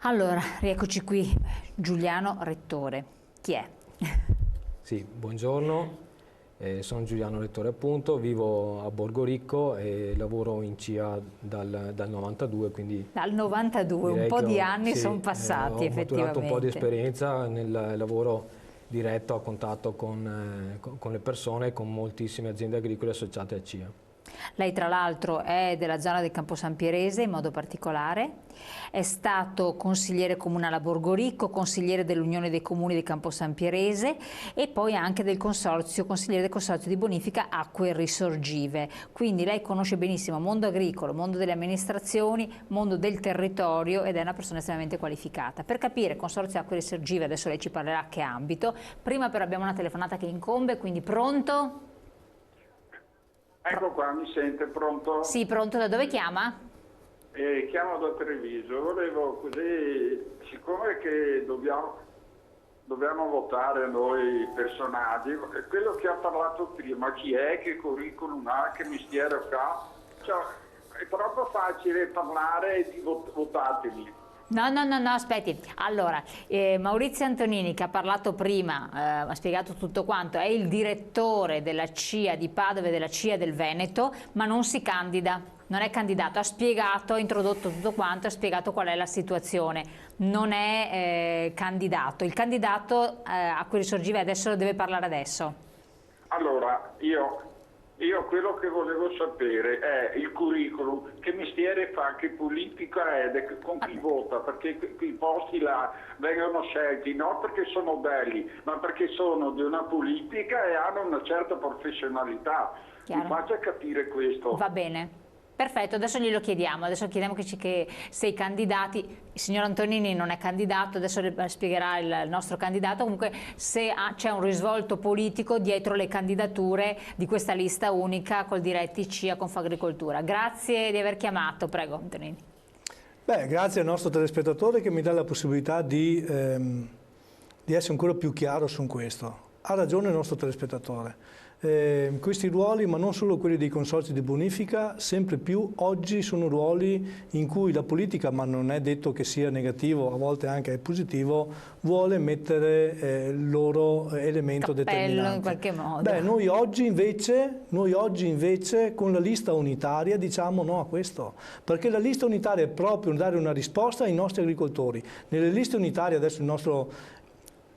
Allora, rieccoci qui, Giuliano Rettore. Chi è? Sì, buongiorno, sono Giuliano Rettore appunto, vivo a Borgoricco e lavoro in CIA dal 92, quindi... Dal 92, un po' di anni sì, sono passati ho maturato un po' di effettivamente. esperienza nel lavoro diretto a contatto con le persone, con moltissime aziende agricole associate a CIA. Lei tra l'altro è della zona del Campo San Pierese in modo particolare, è stato consigliere comunale a Borgoricco, consigliere dell'Unione dei Comuni di Campo San Pierese e poi anche del consorzio, consigliere del consorzio di bonifica acque risorgive. Quindi lei conosce benissimo mondo agricolo, mondo delle amministrazioni, mondo del territorio ed è una persona estremamente qualificata. Per capire consorzio acque risorgive, adesso lei ci parlerà che ambito, prima però abbiamo una telefonata che incombe, quindi pronto? Ecco qua, mi sente, pronto? Sì, pronto, da dove chiama? Chiamo da Treviso, volevo così, siccome che dobbiamo votare noi personaggi, quello che ha parlato prima, chi è, che curriculum ha, che mestiere fa, cioè, è troppo facile parlare di votateli. No, aspetti. Allora, Maurizio Antonini, che ha parlato prima, ha spiegato tutto quanto, è il direttore della CIA di Padova e della CIA del Veneto, ma non si candida, non è candidato, ha spiegato, ha introdotto tutto quanto, ha spiegato qual è la situazione, non è candidato. Il candidato a cui risorgive adesso deve parlare adesso. Allora, io quello che volevo sapere è il curriculum, che mestiere fa, che politica è, con chi vota, perché i posti là vengono scelti non perché sono belli, ma perché sono di una politica e hanno una certa professionalità. Chiaro. Mi faccia capire questo. Va bene. Perfetto, adesso glielo chiediamo, adesso chiediamo che se i candidati, il signor Antonini non è candidato, adesso spiegherà il nostro candidato, comunque se c'è un risvolto politico dietro le candidature di questa lista unica col diretti CIA Confagricoltura. Grazie di aver chiamato, prego Antonini. Beh, grazie al nostro telespettatore che mi dà la possibilità di essere ancora più chiaro su questo. Ha ragione il nostro telespettatore. Questi ruoli, ma non solo quelli dei consorzi di bonifica, sempre più oggi sono ruoli in cui la politica, ma non è detto che sia negativo, a volte anche è positivo, vuole mettere il loro elemento determinante. In qualche modo. Beh, noi oggi invece con la lista unitaria diciamo no a questo, perché la lista unitaria è proprio dare una risposta ai nostri agricoltori. Nelle liste unitarie, adesso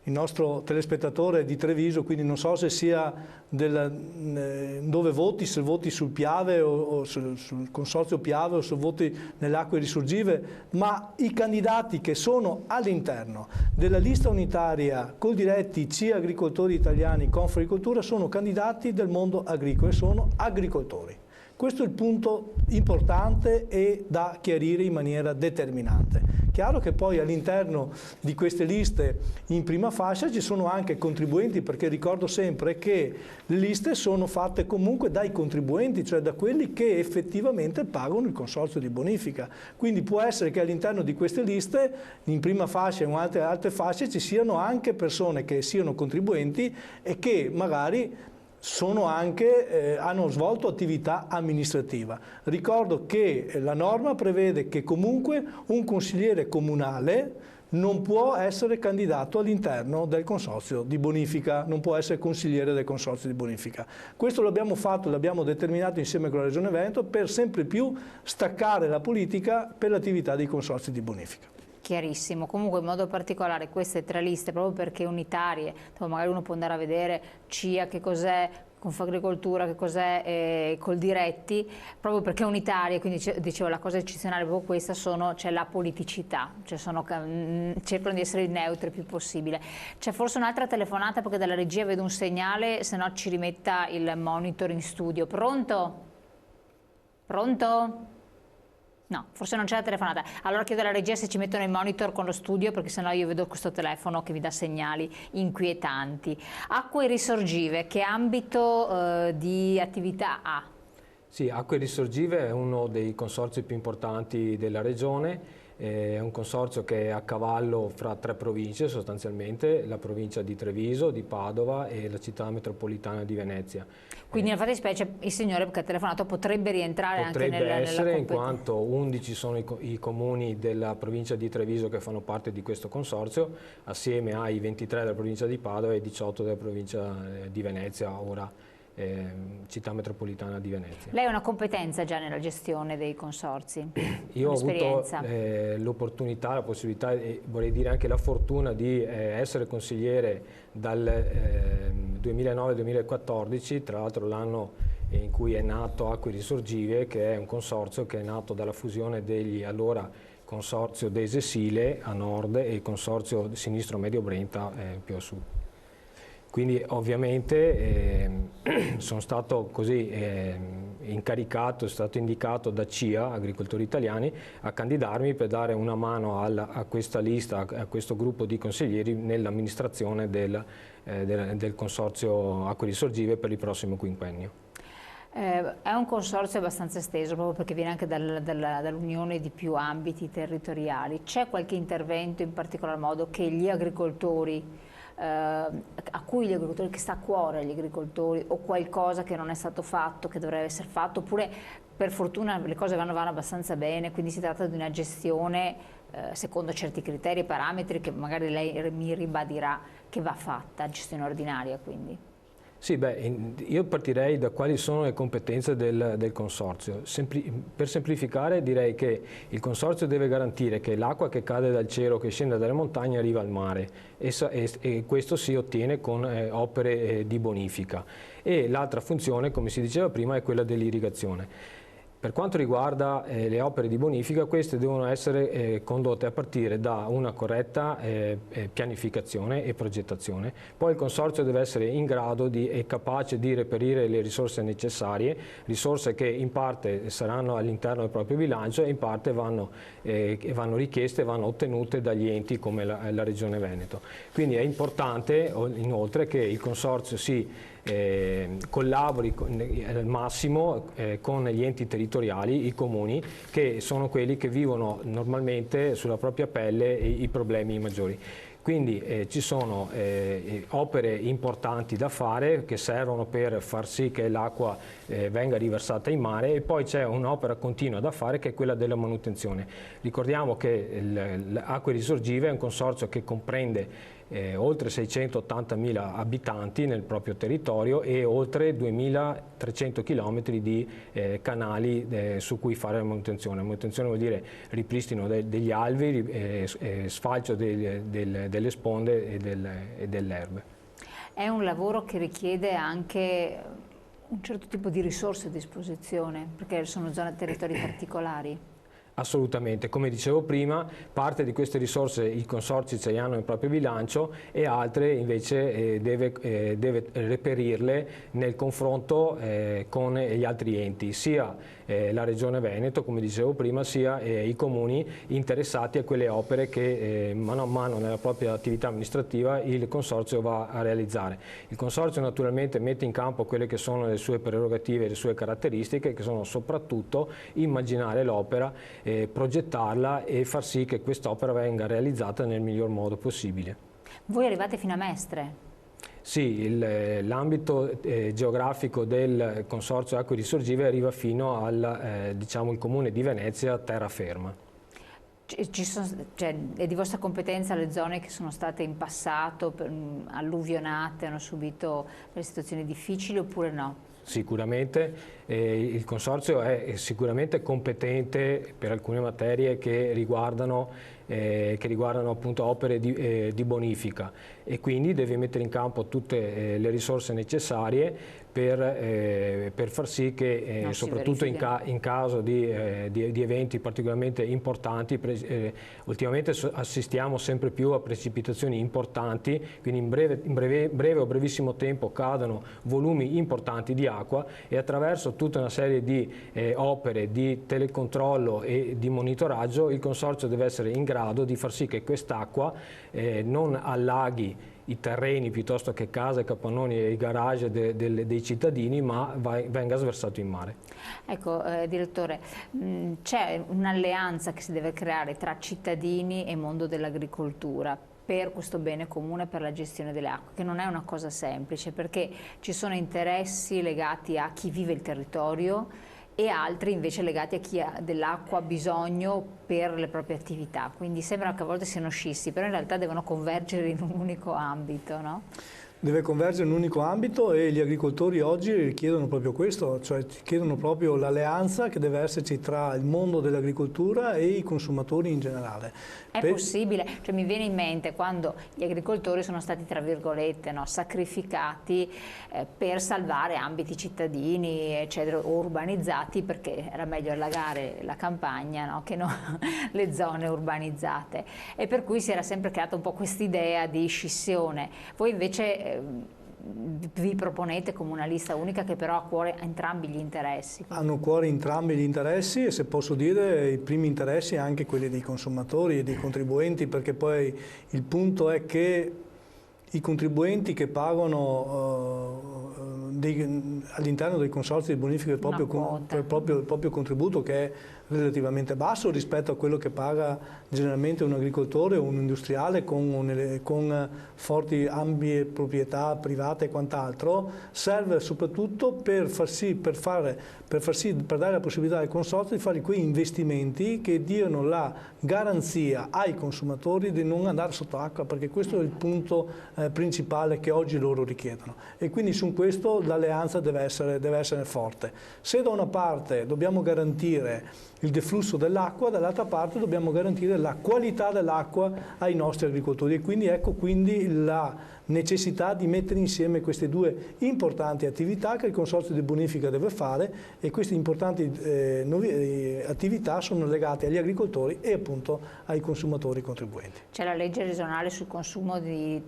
il nostro telespettatore di Treviso, quindi non so se sia dove voti, se voti sul Piave o sul consorzio Piave o se voti nelle acque risorgive, ma i candidati che sono all'interno della lista unitaria col diretti CIA Agricoltori Italiani Confagricoltura sono candidati del mondo agricolo e sono agricoltori. Questo è il punto importante e da chiarire in maniera determinante. Chiaro che poi all'interno di queste liste in prima fascia ci sono anche contribuenti, perché ricordo sempre che le liste sono fatte comunque dai contribuenti, cioè da quelli che effettivamente pagano il consorzio di bonifica. Quindi può essere che all'interno di queste liste, in prima fascia e in altre fasce, ci siano anche persone che siano contribuenti e che magari hanno svolto attività amministrativa. Ricordo che la norma prevede che comunque un consigliere comunale non può essere candidato all'interno del consorzio di bonifica, non può essere consigliere del consorzio di bonifica. Questo l'abbiamo fatto, l'abbiamo determinato insieme con la Regione Veneto per sempre più staccare la politica per l'attività dei consorzi di bonifica. Chiarissimo, comunque in modo particolare queste tre liste, proprio perché unitarie, magari uno può andare a vedere CIA che cos'è, Confagricoltura che cos'è, col diretti, proprio perché unitarie, quindi dicevo la cosa eccezionale è proprio questa, c'è la politicità, cioè cercano di essere neutri il più possibile. C'è forse un'altra telefonata perché dalla regia vedo un segnale, se no ci rimetta il monitor in studio. Pronto? Pronto? No, forse non c'è la telefonata. Allora chiedo alla regia se ci mettono il monitor con lo studio, perché sennò io vedo questo telefono che mi dà segnali inquietanti. Acque risorgive, che ambito di attività ha? Sì, Acque Risorgive è uno dei consorzi più importanti della regione, è un consorzio che è a cavallo fra 3 province sostanzialmente, la provincia di Treviso, di Padova e la città metropolitana di Venezia. Quindi nella fattispecie il signore che ha telefonato potrebbe rientrare anche nella essere, in competenza. quanto 11 sono i comuni della provincia di Treviso che fanno parte di questo consorzio, assieme ai 23 della provincia di Padova e ai 18 della provincia di Venezia, ora città metropolitana di Venezia. Lei ha una competenza già nella gestione dei consorzi? Io ho avuto l'opportunità, la possibilità e vorrei dire anche la fortuna di essere consigliere dal 2009-2014, tra l'altro l'anno in cui è nato Acque Risorgive, che è un consorzio che è nato dalla fusione degli allora consorzio Dese-Sile a nord e il consorzio Sinistro Medio Brenta più a sud. Quindi ovviamente sono stato così incaricato, è stato indicato da CIA, Agricoltori Italiani, a candidarmi per dare una mano a questa lista, a questo gruppo di consiglieri nell'amministrazione del consorzio Acque Risorgive per il prossimo quinquennio. È un consorzio abbastanza esteso proprio perché viene anche dall'unione di più ambiti territoriali. C'è qualche intervento in particolar modo che gli agricoltori a cui gli agricoltori, che sta a cuore agli agricoltori, o qualcosa che non è stato fatto, che dovrebbe essere fatto, oppure per fortuna le cose vanno abbastanza bene, quindi si tratta di una gestione secondo certi criteri e parametri che magari lei mi ribadirà che va fatta, gestione ordinaria quindi? Sì, io partirei da quali sono le competenze del consorzio. Per semplificare direi che il consorzio deve garantire che l'acqua che cade dal cielo, che scende dalle montagne, arriva al mare e questo si ottiene con opere di bonifica. E l'altra funzione, come si diceva prima, è quella dell'irrigazione. Per quanto riguarda le opere di bonifica, queste devono essere condotte a partire da una corretta pianificazione e progettazione. Poi il consorzio deve essere in grado e capace di reperire le risorse necessarie, risorse che in parte saranno all'interno del proprio bilancio e in parte vanno richieste e vanno ottenute dagli enti come la Regione Veneto. Quindi è importante inoltre che il consorzio collabori al massimo con gli enti territoriali, i comuni, che sono quelli che vivono normalmente sulla propria pelle i problemi maggiori. Quindi ci sono opere importanti da fare che servono per far sì che l'acqua venga riversata in mare, e poi c'è un'opera continua da fare che è quella della manutenzione. Ricordiamo che l'Acque Risorgive è un consorzio che comprende oltre 680.000 abitanti nel proprio territorio e oltre 2.300 km di canali su cui fare la manutenzione. La manutenzione vuol dire ripristino degli alvei, sfalcio delle sponde e delle erbe. È un lavoro che richiede anche un certo tipo di risorse a disposizione, perché sono zone territori particolari. Assolutamente, come dicevo prima, parte di queste risorse i consorzi ce le hanno nel proprio bilancio e altre invece deve reperirle nel confronto con gli altri enti, sia la Regione Veneto, come dicevo prima, sia i comuni interessati a quelle opere che mano a mano nella propria attività amministrativa il consorzio va a realizzare. Il consorzio naturalmente mette in campo quelle che sono le sue prerogative e le sue caratteristiche, che sono soprattutto immaginare l'opera, progettarla e far sì che quest'opera venga realizzata nel miglior modo possibile. Voi arrivate fino a Mestre? Sì, l'ambito geografico del Consorzio Acque Risorgive arriva fino al il comune di Venezia, terraferma. È di vostra competenza le zone che sono state in passato alluvionate, hanno subito delle situazioni difficili oppure no? Sicuramente il Consorzio è sicuramente competente per alcune materie che riguardano appunto opere di bonifica, e quindi deve mettere in campo tutte le risorse necessarie per far sì che soprattutto in caso di eventi particolarmente importanti, ultimamente assistiamo sempre più a precipitazioni importanti, quindi in breve o brevissimo tempo cadono volumi importanti di acqua, e attraverso tutta una serie di opere di telecontrollo e di monitoraggio il Consorzio deve essere in grado di far sì che quest'acqua non allaghi i terreni piuttosto che case, capannoni e i garage dei cittadini, ma venga sversato in mare. Ecco, direttore, c'è un'alleanza che si deve creare tra cittadini e mondo dell'agricoltura per questo bene comune, per la gestione delle acque, che non è una cosa semplice, perché ci sono interessi legati a chi vive il territorio e altri invece legati a chi ha dell'acqua bisogno per le proprie attività, quindi sembra che a volte siano scissi, però in realtà devono convergere in un unico ambito, no? Deve convergere in un unico ambito e gli agricoltori oggi richiedono proprio questo, cioè chiedono proprio l'alleanza che deve esserci tra il mondo dell'agricoltura e i consumatori in generale. È possibile, cioè mi viene in mente quando gli agricoltori sono stati tra virgolette sacrificati per salvare ambiti cittadini eccetera, o urbanizzati, perché era meglio allagare la campagna, no, che no, le zone urbanizzate, e per cui si era sempre creata un po' quest'idea di scissione. Voi invece vi proponete come una lista unica che però ha a cuore entrambi gli interessi. Hanno a cuore entrambi gli interessi e, se posso dire, i primi interessi anche quelli dei consumatori e dei contribuenti, perché poi il punto è che i contribuenti che pagano all'interno dei consorzi di bonifica il proprio contributo, che è relativamente basso rispetto a quello che paga generalmente un agricoltore o un industriale con forti ampie proprietà private e quant'altro, serve soprattutto per dare la possibilità al consorzio di fare quei investimenti che diano la garanzia ai consumatori di non andare sotto acqua, perché questo è il punto principale che oggi loro richiedono, e quindi su questo l'alleanza deve essere forte. Se da una parte dobbiamo garantire il deflusso dell'acqua, dall'altra parte dobbiamo garantire la qualità dell'acqua ai nostri agricoltori, e quindi ecco la necessità di mettere insieme queste due importanti attività che il Consorzio di Bonifica deve fare, e queste importanti attività sono legate agli agricoltori e appunto ai consumatori contribuenti. C'è la legge regionale sul consumo di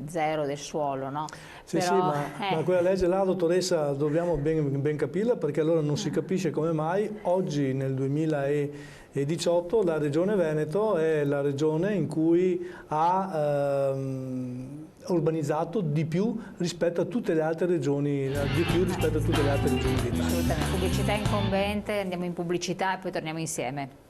zero del suolo, no? Sì, però, sì, ma quella legge là, dottoressa, dobbiamo ben capirla, perché allora non si capisce come mai oggi nel 2018 la Regione Veneto è la regione in cui ha urbanizzato di più rispetto a tutte le altre regioni, d'Italia. Assolutamente. Pubblicità incombente, andiamo in pubblicità e poi torniamo insieme.